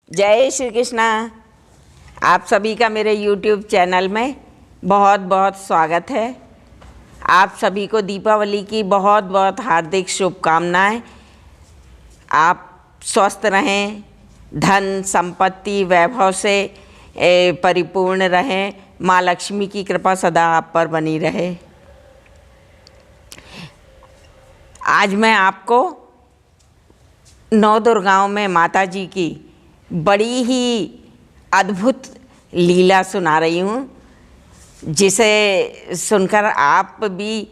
जय श्री कृष्णा। आप सभी का मेरे YouTube चैनल में बहुत बहुत स्वागत है। आप सभी को दीपावली की बहुत बहुत हार्दिक शुभकामनाएं। आप स्वस्थ रहें, धन संपत्ति वैभव से परिपूर्ण रहें, माँ लक्ष्मी की कृपा सदा आप पर बनी रहे। आज मैं आपको नौ दुर्गाओं में माता जी की बड़ी ही अद्भुत लीला सुना रही हूँ, जिसे सुनकर आप भी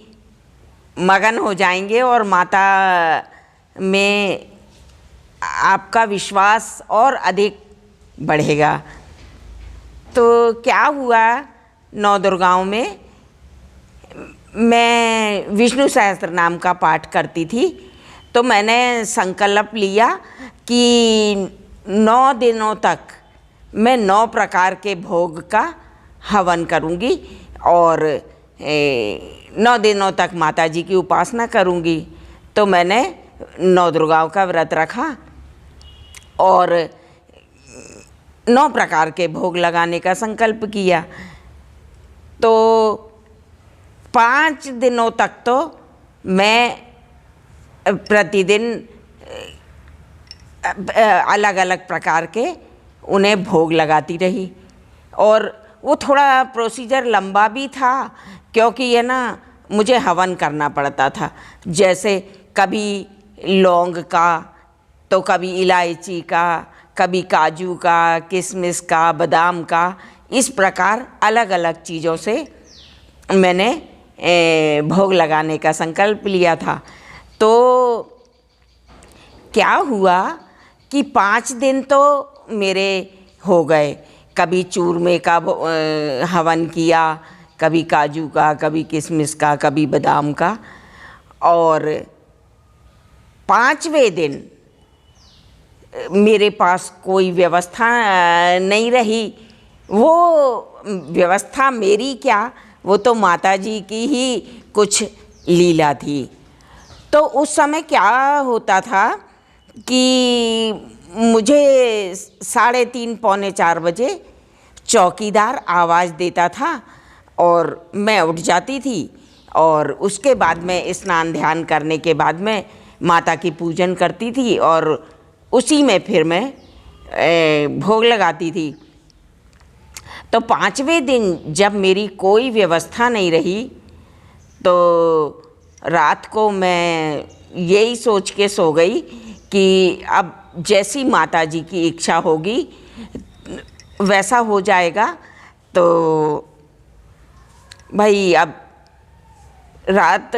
मगन हो जाएंगे और माता में आपका विश्वास और अधिक बढ़ेगा। तो क्या हुआ, नौ दुर्गाओं में मैं विष्णु सहस्त्र नाम का पाठ करती थी, तो मैंने संकल्प लिया कि 9 दिनों तक मैं 9 प्रकार के भोग का हवन करूंगी और 9 दिनों तक माता जी की उपासना करूंगी। तो मैंने 9 दुर्गाओं का व्रत रखा और 9 प्रकार के भोग लगाने का संकल्प किया। तो 5 दिनों तक तो मैं प्रतिदिन अलग अलग प्रकार के उन्हें भोग लगाती रही। और वो थोड़ा प्रोसीजर लंबा भी था, क्योंकि ये ना मुझे हवन करना पड़ता था। जैसे कभी लौंग का, तो कभी इलायची का, कभी काजू का, किशमिश का, बादाम का, इस प्रकार अलग अलग चीज़ों से मैंने भोग लगाने का संकल्प लिया था। तो क्या हुआ कि 5 दिन तो मेरे हो गए। कभी चूरमे का हवन किया, कभी काजू का, कभी किशमिश का, कभी बादाम का। और 5वें दिन मेरे पास कोई व्यवस्था नहीं रही। वो व्यवस्था मेरी क्या, वो तो माता जी की ही कुछ लीला थी। तो उस समय क्या होता था कि मुझे 3:30 पौने 4 बजे चौकीदार आवाज़ देता था और मैं उठ जाती थी। और उसके बाद में स्नान ध्यान करने के बाद में माता की पूजन करती थी और उसी में फिर मैं भोग लगाती थी। तो 5वें दिन जब मेरी कोई व्यवस्था नहीं रही, तो रात को मैं यही सोच के सो गई कि अब जैसी माता जी की इच्छा होगी वैसा हो जाएगा। तो भाई अब रात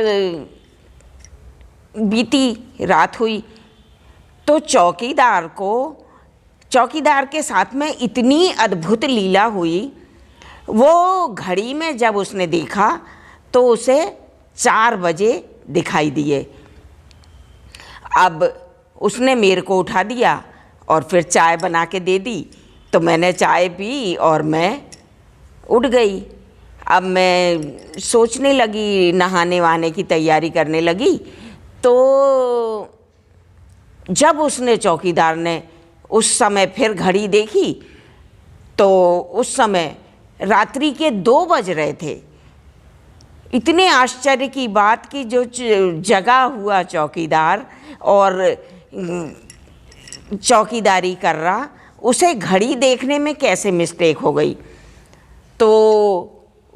बीती, रात हुई, तो चौकीदार के साथ में इतनी अद्भुत लीला हुई। वो घड़ी में जब उसने देखा तो उसे 4 बजे दिखाई दिए। अब उसने मेरे को उठा दिया और फिर चाय बना के दे दी। तो मैंने चाय पी और मैं उठ गई। अब मैं सोचने लगी, नहाने वहाने की तैयारी करने लगी। तो जब उसने, चौकीदार ने उस समय फिर घड़ी देखी, तो उस समय रात्रि के 2 बज रहे थे। इतने आश्चर्य की बात कि जो जगा हुआ चौकीदार और चौकीदारी कर रहा, उसे घड़ी देखने में कैसे मिस्टेक हो गई। तो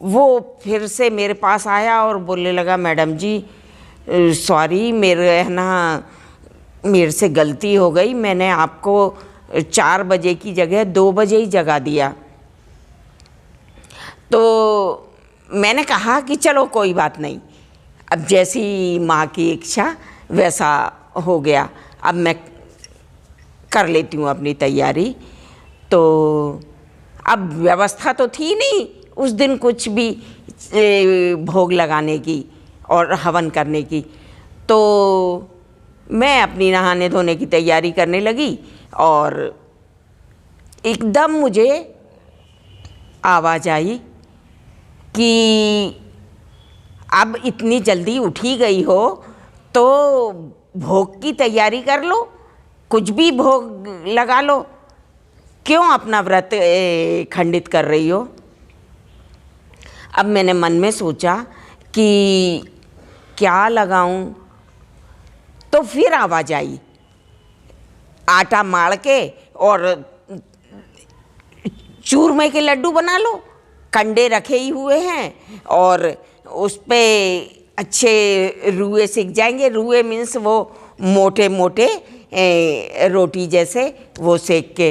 वो फिर से मेरे पास आया और बोलने लगा, मैडम जी सॉरी, मेरे से गलती हो गई। मैंने आपको 4 बजे की जगह 2 बजे ही जगा दिया। तो मैंने कहा कि चलो कोई बात नहीं, अब जैसी माँ की इच्छा वैसा हो गया, अब मैं कर लेती हूँ अपनी तैयारी। तो अब व्यवस्था तो थी नहीं उस दिन कुछ भी भोग लगाने की और हवन करने की। तो मैं अपनी नहाने धोने की तैयारी करने लगी और एकदम मुझे आवाज़ आई कि अब इतनी जल्दी उठी गई हो तो भोग की तैयारी कर लो, कुछ भी भोग लगा लो। क्यों अपना व्रत खंडित कर रही हो? अब मैंने मन में सोचा कि क्या लगाऊं, तो फिर आवाज़ आई, आटा माड़ के और चूरमे के लड्डू बना लो, कंडे रखे ही हुए हैं और उस पे अच्छे रुए सिक जाएंगे। रुए मीन्स वो मोटे मोटे रोटी जैसे वो सेक के।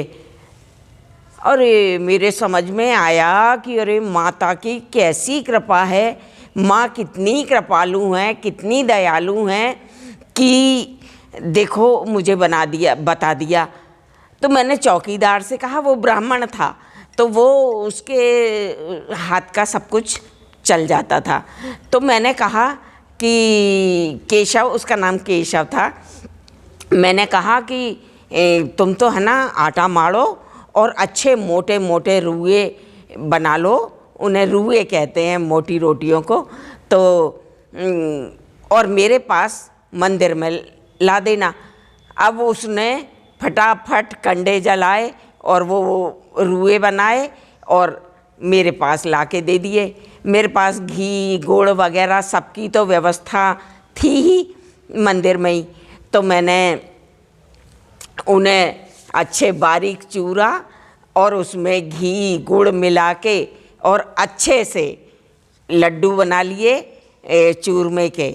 अरे मेरे समझ में आया कि अरे माता की कैसी कृपा है, माँ कितनी कृपालु हैं, कितनी दयालु हैं कि देखो मुझे बता दिया। तो मैंने चौकीदार से कहा, वो ब्राह्मण था तो वो उसके हाथ का सब कुछ चल जाता था। तो मैंने कहा कि केशव, उसका नाम केशव था, मैंने कहा कि तुम तो है ना आटा माड़ो और अच्छे मोटे मोटे रुए बना लो, उन्हें रुए कहते हैं मोटी रोटियों को, तो और मेरे पास मंदिर में ला देना। अब उसने फटाफट कंडे जलाए और वो रुए बनाए और मेरे पास ला के दे दिए। मेरे पास घी गुड़ वगैरह सबकी तो व्यवस्था थी ही मंदिर में ही। तो मैंने उन्हें अच्छे बारीक चूरा और उसमें घी गुड़ मिला के और अच्छे से लड्डू बना लिए चूरमे के,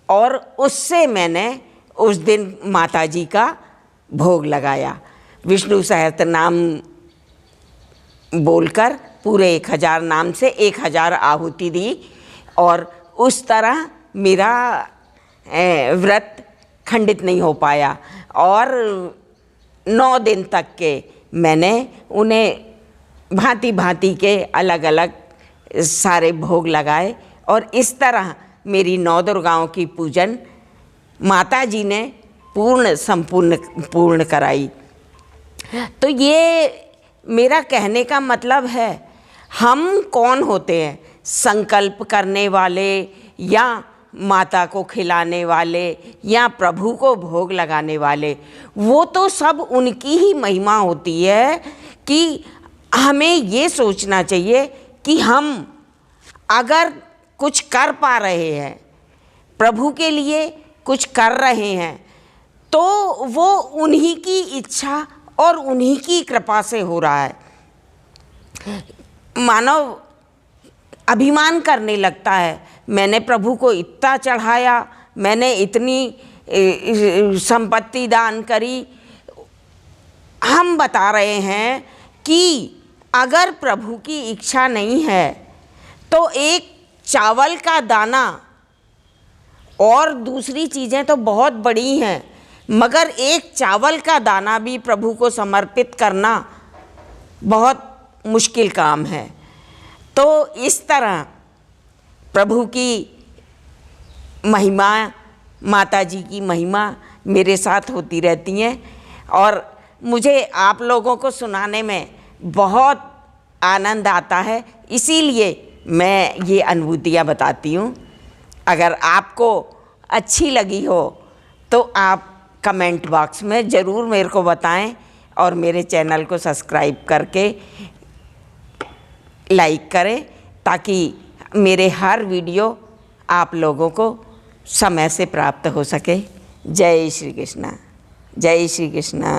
और उससे मैंने उस दिन माता जी का भोग लगाया। विष्णु सहस्त्र नाम बोलकर पूरे 1000 नाम से 1000 आहुति दी और उस तरह मेरा व्रत खंडित नहीं हो पाया। और 9 दिन तक के मैंने उन्हें भांति भांति के अलग अलग सारे भोग लगाए और इस तरह मेरी 9 दुर्गाओं की पूजन माता जी ने पूर्ण कराई। तो ये मेरा कहने का मतलब है, हम कौन होते हैं? संकल्प करने वाले या माता को खिलाने वाले या प्रभु को भोग लगाने वाले? वो तो सब उनकी ही महिमा होती है कि हमें ये सोचना चाहिए कि हम अगर कुछ कर पा रहे हैं, प्रभु के लिए कुछ कर रहे हैं, तो वो उन्हीं की इच्छा और उन्हीं की कृपा से हो रहा है। मानव अभिमान करने लगता है, मैंने प्रभु को इतना चढ़ाया, मैंने इतनी संपत्ति दान करी। हम बता रहे हैं कि अगर प्रभु की इच्छा नहीं है तो एक चावल का दाना, और दूसरी चीज़ें तो बहुत बड़ी हैं, मगर एक चावल का दाना भी प्रभु को समर्पित करना बहुत मुश्किल काम है। तो इस तरह प्रभु की महिमा, माता जी की महिमा मेरे साथ होती रहती हैं और मुझे आप लोगों को सुनाने में बहुत आनंद आता है, इसीलिए मैं ये अनुभूतियाँ बताती हूँ। अगर आपको अच्छी लगी हो तो आप कमेंट बॉक्स में ज़रूर मेरे को बताएं और मेरे चैनल को सब्सक्राइब करके लाइक करें, ताकि मेरे हर वीडियो आप लोगों को समय से प्राप्त हो सके। जय श्री कृष्णा, जय श्री कृष्णा।